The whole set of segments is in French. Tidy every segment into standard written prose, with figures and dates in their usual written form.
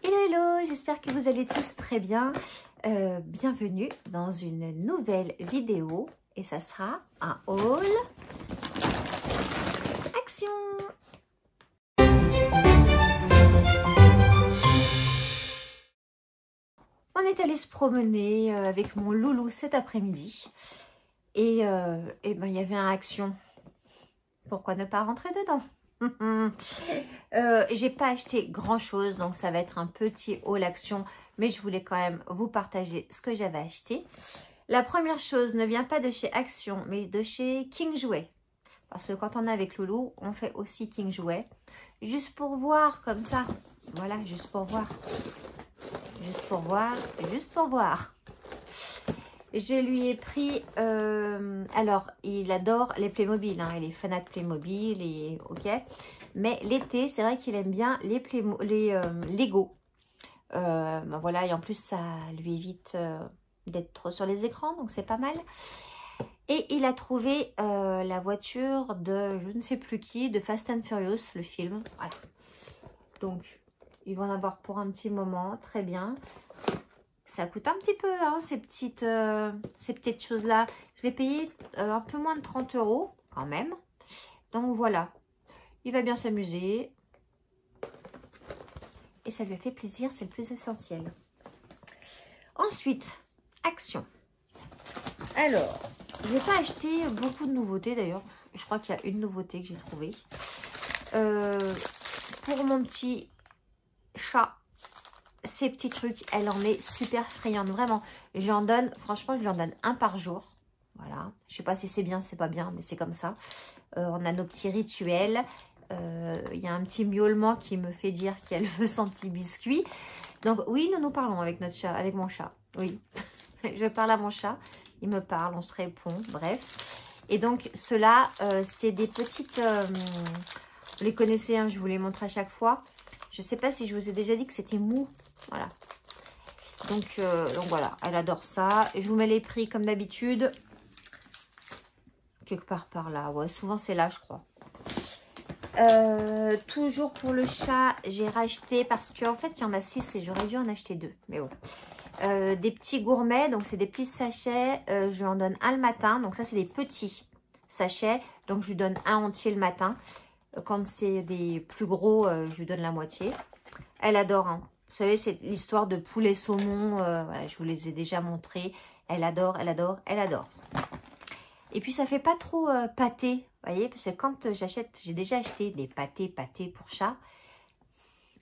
Hello, hello, j'espère que vous allez tous très bien. Bienvenue dans une nouvelle vidéo et ça sera un haul action. On est allé se promener avec mon loulou cet après-midi et ben, il y avait un action. Pourquoi ne pas rentrer dedans? J'ai pas acheté grand chose, donc ça va être un petit haul action, mais je voulais quand même vous partager ce que j'avais acheté. La première chose ne vient pas de chez Action, mais de chez King Jouet, parce que quand on est avec Loulou, on fait aussi King Jouet, juste pour voir comme ça. Voilà, juste pour voir, juste pour voir, juste pour voir. Je lui ai pris, alors il adore les Playmobil, hein, il est fanat de Playmobil, et ok. Mais l'été, c'est vrai qu'il aime bien les Lego. Ben voilà, et en plus ça lui évite d'être trop sur les écrans, donc c'est pas mal. Et il a trouvé la voiture de je ne sais plus qui, de Fast and Furious, le film. Voilà. Donc il va en avoir pour un petit moment, très bien. Ça coûte un petit peu, hein, ces petites choses-là. Je l'ai payé un peu moins de 30 € quand même. Donc voilà, il va bien s'amuser. Et ça lui a fait plaisir, c'est le plus essentiel. Ensuite, Action. Alors, j'ai pas acheté beaucoup de nouveautés d'ailleurs. Je crois qu'il y a une nouveauté que j'ai trouvée. Pour mon petit chat. Ces petits trucs, elle en est super friande, vraiment. J'en donne, franchement, je lui en donne un par jour. Voilà. Je sais pas si c'est bien, c'est pas bien, mais c'est comme ça. On a nos petits rituels. Il y a un petit miaulement qui me fait dire qu'elle veut son petit biscuit. Donc oui, nous parlons avec notre chat, avec mon chat. Oui, je parle à mon chat. Il me parle, on se répond, bref. Et donc, ceux-là, c'est des petites... vous les connaissez, hein, je vous les montre à chaque fois. Je ne sais pas si je vous ai déjà dit que c'était mou. Voilà. Donc voilà, elle adore ça. Je vous mets les prix comme d'habitude. Quelque part par là. Ouais, souvent c'est là, je crois. Toujours pour le chat, j'ai racheté parce qu'en fait, il y en a 6 et j'aurais dû en acheter 2. Mais bon. Des petits gourmets, donc c'est des petits sachets. Je lui en donne un le matin. Donc ça, c'est des petits sachets. Donc je lui donne un entier le matin. Quand c'est des plus gros, je lui donne la moitié. Elle adore, hein. Vous savez, c'est l'histoire de poulet saumon. Voilà, je vous les ai déjà montrés. Elle adore, elle adore, elle adore. Et puis, ça fait pas trop pâté. Vous voyez, parce que quand j'achète, j'ai déjà acheté des pâtés pour chat.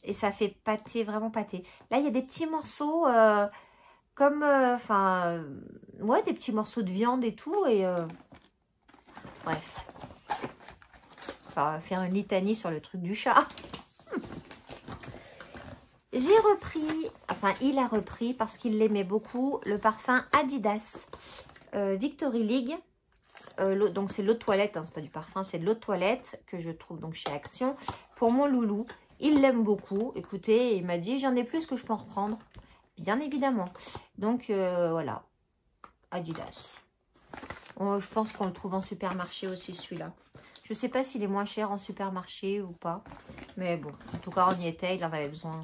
Et ça fait pâté, vraiment pâté. Là, il y a des petits morceaux comme, ouais, des petits morceaux de viande et tout. Et bref. On va faire une litanie sur le truc du chat. J'ai repris, enfin il a repris parce qu'il l'aimait beaucoup, le parfum Adidas Victory League. Donc c'est l'eau de toilette, hein, c'est pas du parfum, c'est de l'eau de toilette que je trouve donc chez Action. Pour mon loulou, il l'aime beaucoup. Écoutez, il m'a dit j'en ai plus que je peux en reprendre. Bien évidemment. Donc voilà, Adidas. Je pense qu'on le trouve en supermarché aussi celui-là. Je sais pas s'il est moins cher en supermarché ou pas. Mais bon, en tout cas on y était, il en avait besoin.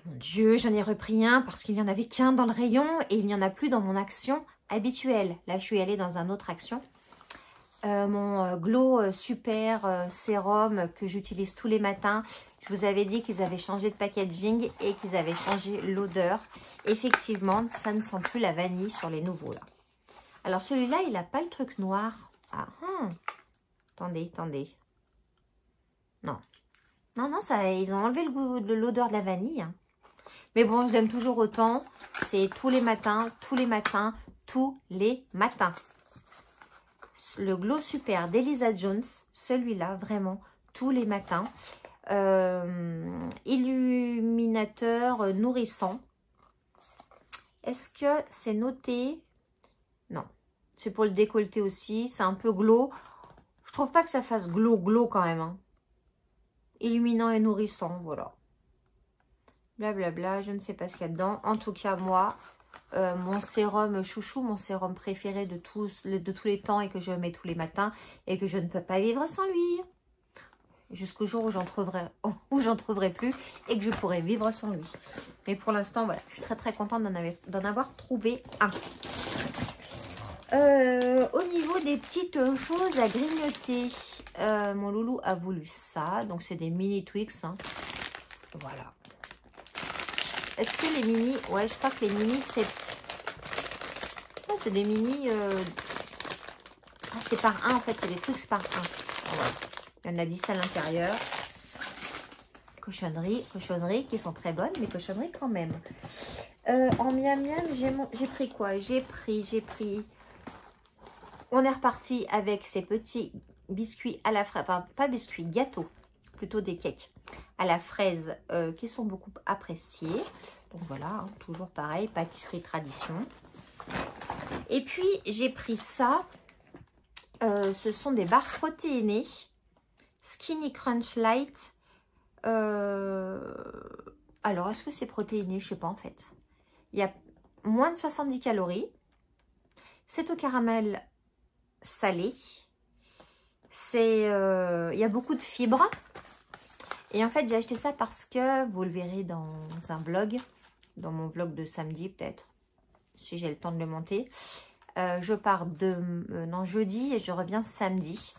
Mon Dieu, j'en ai repris un parce qu'il n'y en avait qu'un dans le rayon et il n'y en a plus dans mon action habituelle. Là, je suis allée dans un autre action. Mon Glow Super Sérum que j'utilise tous les matins. Je vous avais dit qu'ils avaient changé de packaging et qu'ils avaient changé l'odeur. Effectivement, ça ne sent plus la vanille sur les nouveaux là. Alors celui-là, il n'a pas le truc noir. Ah, attendez, attendez. Non. Non, non, ça, ils ont enlevé le goût de l'odeur de la vanille. Hein. Mais bon, je l'aime toujours autant. C'est tous les matins, tous les matins, tous les matins. Le Glow Super d'Elisa Jones, celui-là, vraiment, tous les matins. Illuminateur nourrissant. Est-ce que c'est noté? Non. C'est pour le décolleté aussi. C'est un peu glow. Je trouve pas que ça fasse glow quand même. Hein. Illuminant et nourrissant, voilà. Blablabla, je ne sais pas ce qu'il y a dedans. En tout cas, moi, mon sérum chouchou, mon sérum préféré de tous les temps et que je mets tous les matins et que je ne peux pas vivre sans lui. jusqu'au jour où j'en trouverai plus et que je pourrai vivre sans lui. Mais pour l'instant, voilà, je suis très contente d'en avoir trouvé un. Au niveau des petites choses à grignoter, mon loulou a voulu ça. Donc, c'est des mini Twix. Hein. Voilà. Est-ce que les mini... Ouais, je crois que les mini, c'est... Oh, c'est des mini... Ah, c'est par un, en fait. C'est des Twix par un. Voilà. Il y en a 10 à l'intérieur. Cochonneries qui sont très bonnes, mais cochonneries quand même. En miam miam, j'ai pris quoi? J'ai pris... On est reparti avec ces petits biscuits à la fraise, enfin pas biscuits, gâteaux, plutôt des cakes à la fraise qui sont beaucoup appréciés. Donc voilà, hein, toujours pareil, pâtisserie tradition. Et puis j'ai pris ça, ce sont des barres protéinées, Skinny Crunch Light. Alors est-ce que c'est protéiné? Je sais pas en fait. Il y a moins de 70 calories. C'est au caramel salé. C'est il y a beaucoup de fibres. Et en fait, j'ai acheté ça parce que vous le verrez dans un vlog, dans mon vlog de samedi peut-être, si j'ai le temps de le monter. Je pars jeudi et je reviens samedi.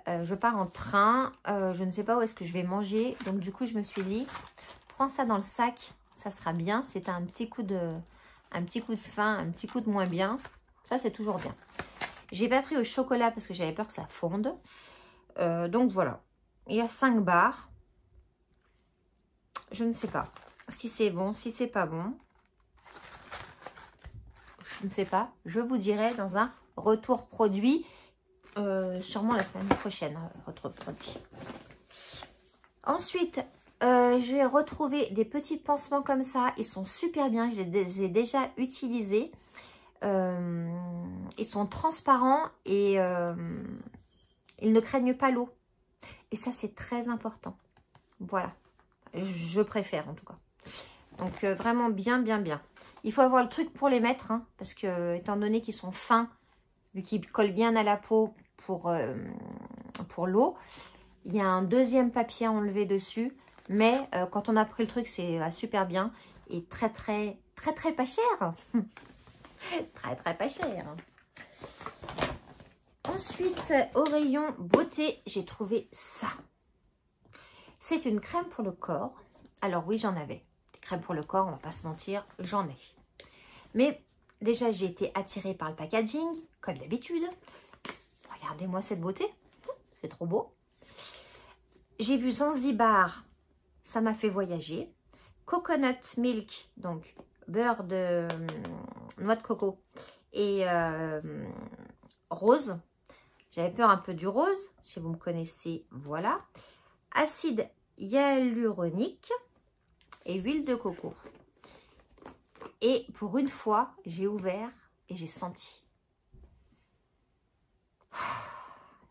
Je pars en train. Je ne sais pas où est-ce que je vais manger. Donc du coup, je me suis dit, prends ça dans le sac, ça sera bien. C'est un petit coup de faim, un petit coup de moins bien. Ça, c'est toujours bien. J'ai pas pris au chocolat parce que j'avais peur que ça fonde. Donc voilà. Il y a 5 barres. Je ne sais pas si c'est bon, si c'est pas bon. Je ne sais pas. Je vous dirai dans un retour produit. Sûrement la semaine prochaine, retour produit. Ensuite, j'ai retrouvé des petits pansements comme ça. Ils sont super bien. Je les ai déjà utilisés. Ils sont transparents et ils ne craignent pas l'eau. Et ça, c'est très important. Voilà. Je préfère en tout cas. Donc, vraiment bien. Il faut avoir le truc pour les mettre. Hein, parce que, étant donné qu'ils sont fins, vu qu'ils collent bien à la peau pour l'eau, il y a un deuxième papier à enlever dessus. Mais quand on a pris le truc, c'est super bien. Et très pas cher. Très pas cher. Ensuite, au rayon beauté, j'ai trouvé ça. C'est une crème pour le corps. Alors oui, j'en avais. Des crèmes pour le corps, on va pas se mentir, j'en ai. Mais déjà, j'ai été attirée par le packaging, comme d'habitude. Regardez-moi cette beauté. C'est trop beau. J'ai vu Zanzibar, ça m'a fait voyager. Coconut milk, donc beurre de noix de coco et rose. J'avais peur un peu du rose, si vous me connaissez, voilà. Acide hyaluronique et huile de coco. Et pour une fois, j'ai ouvert et j'ai senti.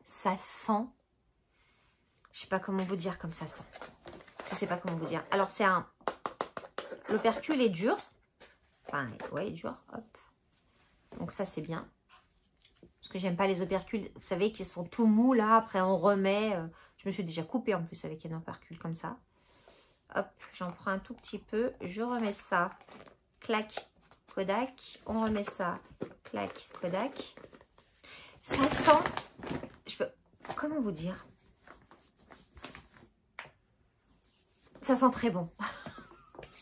Ça sent. Je sais pas comment vous dire comme ça sent. Je sais pas comment vous dire. Alors c'est un... L'opercule est dur. Enfin, ouais, dur. Hop. Donc ça, c'est bien. Parce que j'aime pas les opercules. Vous savez qu'ils sont tout mous là. Après, on remet. Je me suis déjà coupée en plus avec un opercule comme ça. Hop, j'en prends un tout petit peu. Je remets ça. Clac, Kodak. On remet ça. Clac, Kodak. Ça sent... Je peux... Comment vous dire? Ça sent très bon.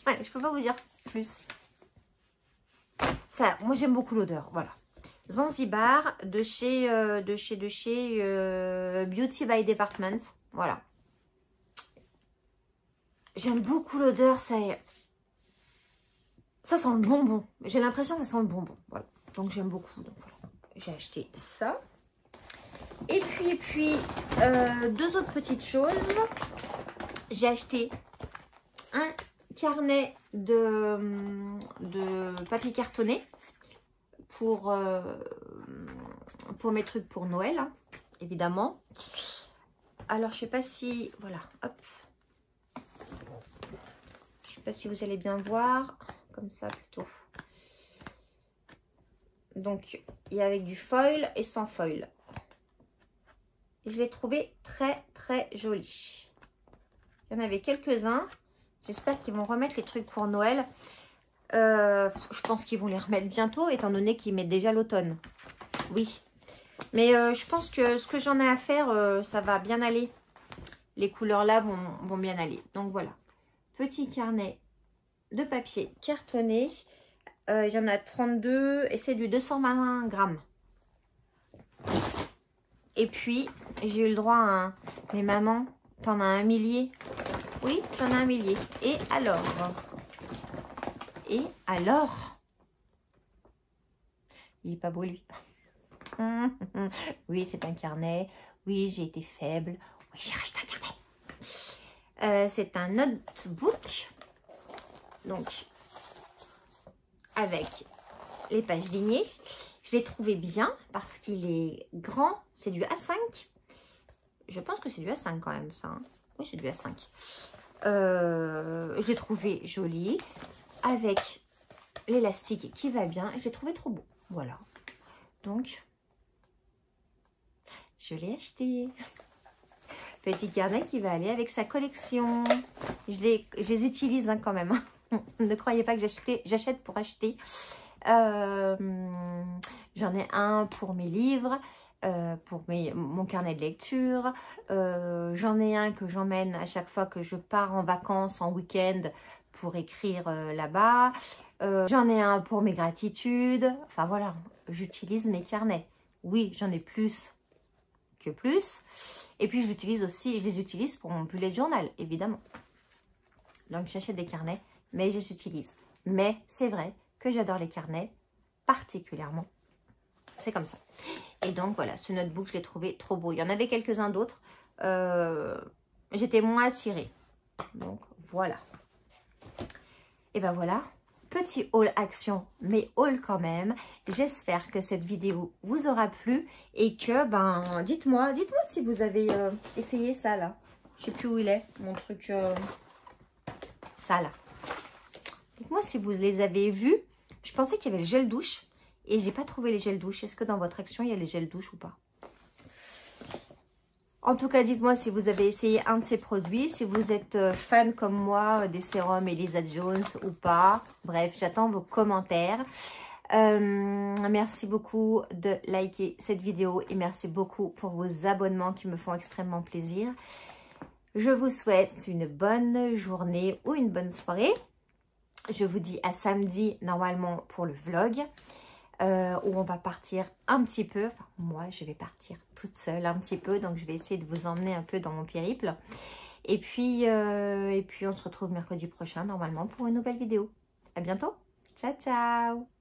Ouais, je peux pas vous dire plus. Ça, moi j'aime beaucoup l'odeur, voilà. Zanzibar de chez Beauty by Department, voilà. J'aime beaucoup l'odeur, ça sent le bonbon. J'ai l'impression que ça sent le bonbon, voilà. Donc j'aime beaucoup, donc voilà. J'ai acheté ça. Et puis deux autres petites choses. J'ai acheté un carnet de papier cartonné pour mes trucs pour Noël, hein, évidemment. Alors, je sais pas si... Voilà, hop. Je sais pas si vous allez bien voir. Comme ça, plutôt. Donc, il y a avec du foil et sans foil. Je l'ai trouvé très très jolis. Il y en avait quelques-uns. J'espère qu'ils vont remettre les trucs pour Noël. Je pense qu'ils vont les remettre bientôt, étant donné qu'ils mettent déjà l'automne. Oui. Mais je pense que ce que j'en ai à faire, ça va bien aller. Les couleurs là vont bien aller. Donc voilà. Petit carnet de papier cartonné. Il y en a 32 et c'est du 220 grammes. Et puis, j'ai eu le droit à un... Mais maman, t'en as un millier? Oui, j'en ai un millier. Et alors? Et alors? Il n'est pas beau, lui. Oui, c'est un carnet. Oui, j'ai été faible. Oui, j'ai racheté un carnet. C'est un notebook. Donc, avec les pages lignées. Je l'ai trouvé bien parce qu'il est grand. C'est du A5. Je pense que c'est du A5 quand même, ça. Hein. Oui, c'est du A5. Je l'ai trouvé joli. Avec l'élastique qui va bien. Et je l'ai trouvé trop beau. Voilà. Donc, je l'ai acheté. Petit carnet qui va aller avec sa collection. Je les utilise hein, quand même. Ne croyez pas que j'achète pour acheter. J'en ai un pour mes livres, pour mon carnet de lecture. J'en ai un que j'emmène à chaque fois que je pars en vacances, en week-end, pour écrire là-bas. J'en ai un pour mes gratitudes. Enfin voilà, j'utilise mes carnets. Oui, j'en ai plus que plus. Et puis je les utilise pour mon bullet journal, évidemment. Donc j'achète des carnets, mais je les utilise. Mais c'est vrai que j'adore les carnets, particulièrement. C'est comme ça. Et donc voilà, ce notebook, je l'ai trouvé trop beau. Il y en avait quelques-uns d'autres. J'étais moins attirée. Donc voilà. Et ben voilà. Petit haul action, mais haul quand même. J'espère que cette vidéo vous aura plu et que, ben, dites-moi si vous avez essayé ça là. Je sais plus où il est, mon truc, ça là. Dites-moi si vous les avez vus. Je pensais qu'il y avait le gel douche et j'ai pas trouvé les gels douche. Est-ce que dans votre action, il y a les gels douche ou pas? En tout cas, dites-moi si vous avez essayé un de ces produits, si vous êtes fan comme moi des sérums Elisa Jones ou pas. Bref, j'attends vos commentaires. Merci beaucoup de liker cette vidéo et merci beaucoup pour vos abonnements qui me font extrêmement plaisir. Je vous souhaite une bonne journée ou une bonne soirée. Je vous dis à samedi normalement pour le vlog. Où on va partir un petit peu. Enfin, moi, je vais partir toute seule un petit peu. Donc, je vais essayer de vous emmener un peu dans mon périple. Et puis on se retrouve mercredi prochain, normalement, pour une nouvelle vidéo. À bientôt. Ciao, ciao.